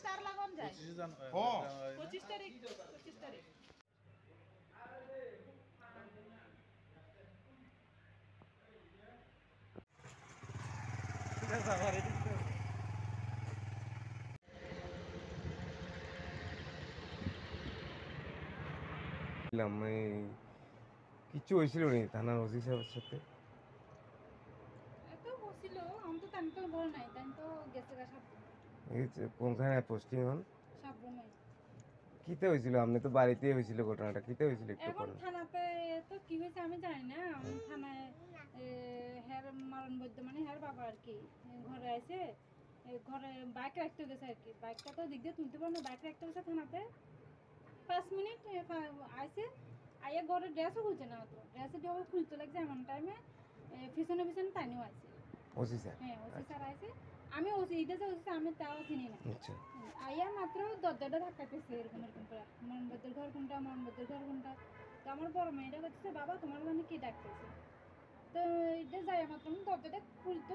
star লাগান যায় 25 তারিখ 25 তারিখ ঠিক আছে আমার এদিক কিছু হয়েছিল নি থানার ওসি সাহেবের সাথে এত বসিল আমি তো তান তো ঘর নাই তান তো গেছে গা সব এই যে কোনখানে পোস্টিং হন সব রুমে কিতে হয়েছিল আপনি তো বাড়িতেই হয়েছিল ঘটনাটা কিতে হয়েছিল একটু এখন কোন থানাতে তো কি হয়েছে আমি জানি না আমি থানায় হের মারণ বৈদ্য মানে হের বাবা আর কি ঘরে আছে ঘরে বাইক রাখতে গেছে আর কি বাইকটা তো দিক দিয়ে তুলতে পারো না বাইক রাখতে গেছে থানাতে 5 মিনিট আইসে আইয়া ঘরে ড্রেসও খুলছে না তো ড্রেসে যখন খুলতে লাগছে এমন টাইমে পিছনে পিছনে টানিও আছে ওসি স্যার হ্যাঁ ওসি স্যার আইসে আমি ওসি এটা যে ওসি আমি তাও চিনি না আচ্ছা আইয়া মাত্র দরজাটা ধাক্কাতেছে এরকম এরকম করে মোহাম্মদের ঘর কোনটা মোহাম্মদের ঘর কোনটা তো আমার বড় মেয়েটা বলছে বাবা তোমার জন্য কি ডাকতেছে তো এটা যাই মাত্র দরজাটা খুলতে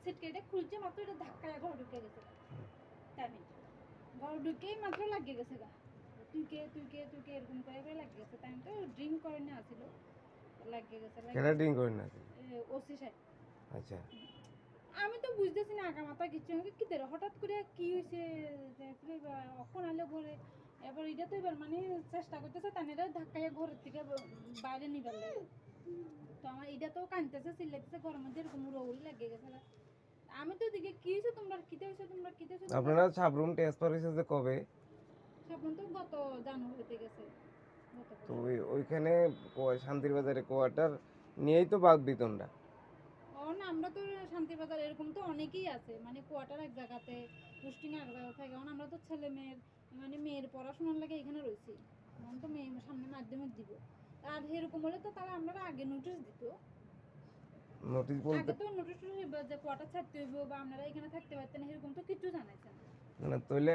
সিটকেটা খুলছে মাত্র এটা ধাক্কায় ঘর ঢুকে গেছে টানি ঘর ঢুকেই মাত্র লাগিয়ে গেছে গা তুই কে এরকম করে লাগিয়ে গেছে তাই তো ড্রিঙ্ক করে না আসিল লাগিয়ে গেছে কেন ড্রিঙ্ক করেন না ওসি সাহেব আচ্ছা আমি তো বুঝতেছি না আগা মাথা কিছু কি দেয় হঠাৎ করে কি হয়েছে অখন আলো ঘরে এবার এটা তো এবার মানে চেষ্টা করতেছে তানেরা ধাক্কাইয়া ঘরের থেকে বাইরে নিবার লাগে তো আমার এটা তো কানতেছে চিল্লাইতেছে ঘরের মধ্যে এরকম উড়ি লাগিয়ে গেছে আমি তো দিকে কি হয়েছে তোমরা কিতে হয়েছে আপনারা সাবরুম ট্রান্সফার হয়েছে যে কবে সাবরুম তো গত জানুয়ারিতে গেছে তো ওইখানে শান্তির বাজারে কোয়ার্টার নিয়েই তো বাঘ বিতনটা না আমরা তো শান্তিবাজার এরকম তো অনেকেই আছে মানে কোয়ার্টার এক জায়গাতে পোস্টিং এক জায়গা থাকে কারণ আমরা তো ছেলে মেয়ের মানে মেয়ের পড়াশোনার লাগে এখানে রয়েছি এখন তো মেয়ে সামনে মাধ্যমিক দিব আর এরকম হলে তো তাহলে আমরা আগে নোটিশ দিত নোটিশ বলতে আগে তো নোটিশ যে কোয়ার্টার ছাড়তে হইব বা আপনারা এখানে থাকতে পারতেন এরকম তো কিছু জানাইছে না তাহলে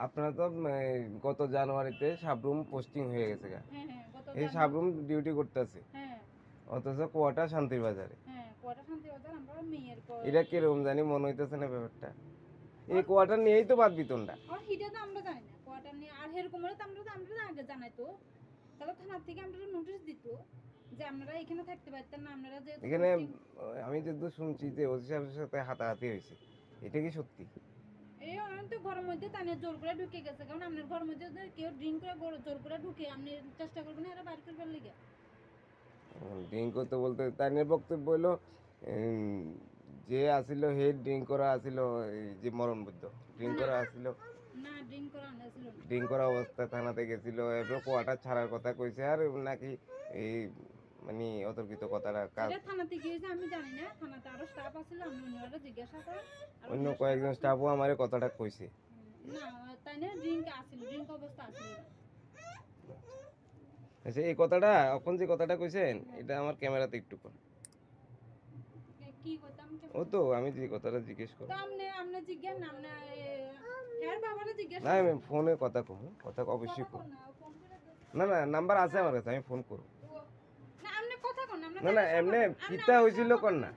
আপনারা তো গত জানুয়ারিতে সাবরুম পোস্টিং হয়ে গেছে গা হ্যাঁ গত এই সাবরুম ডিউটি করতেছে হ্যাঁ অথচ কোয়ার্টার শান্তির বাজারে কোয়ার্টার শান্তিবাজার আমরা মেয়ের এটা কিরকম জানি মনে হইতেছে না ব্যাপারটা এই কোয়ার্টার নিয়েই তো বাদ বিতনটা আর হিটা তো আমরা জানি না কোয়ার্টার নিয়ে আর এরকম হলে তো আমরা আগে জানাইতো তাহলে থানার থেকে আমরা নোটিশ দিত যে আপনারা এখানে থাকতে পারতেন না আপনারা যে এখানে আমি যেহেতু শুনছি যে ওসি সাহেবের সাথে হাতাহাতি হয়েছে এটা কি সত্যি এই তো ঘরের মধ্যে তানে জোর করে ঢুকে গেছে কারণ আপনার ঘরের মধ্যে কেউ ড্রিঙ্ক করে জোর করে ঢুকে আপনি চেষ্টা করবেন এরা বাইর করবার লিগে ড্রিঙ্ক করতে বলতে তাইনের বক্তব্য হলো যে আসিল হেড ড্রিঙ্ক করা আসিল এই যে মরণ বুদ্ধ ড্রিঙ্ক করা আসিল না ড্রিঙ্ক করা আনছিল ড্রিঙ্ক করা অবস্থায় থানাতে গেছিল এরপর কোয়ার্টার ছাড়ার কথা কইছে আর নাকি এই মানে অতর্কিত কথাটা কাজ এটা থানাতে গিয়েছে আমি জানি না থানাতে আরো স্টাফ আছিল আমি অন্যরা জিজ্ঞাসা করেন অন্য কয়েকজন স্টাফও আমারে কথাটা কইছে না তাই না ড্রিঙ্ক আসছিল ড্রিঙ্ক অবস্থা আসছিল আচ্ছা এই কথাটা এখন যে কথাটা কইছেন এটা আমার ক্যামেরাতে একটু কর কি করতাম ও তো আমি যে কথাটা জিজ্ঞেস করব তো আপনি জিজ্ঞাসা না আপনি এর বাবারে জিজ্ঞাসা না আমি ফোনে কথা কম কথা অবশ্যই কম না না নাম্বার আছে আমার কাছে আমি ফোন করব না আপনি কথা কোন না না এমনি কিতা হইছিল কোন না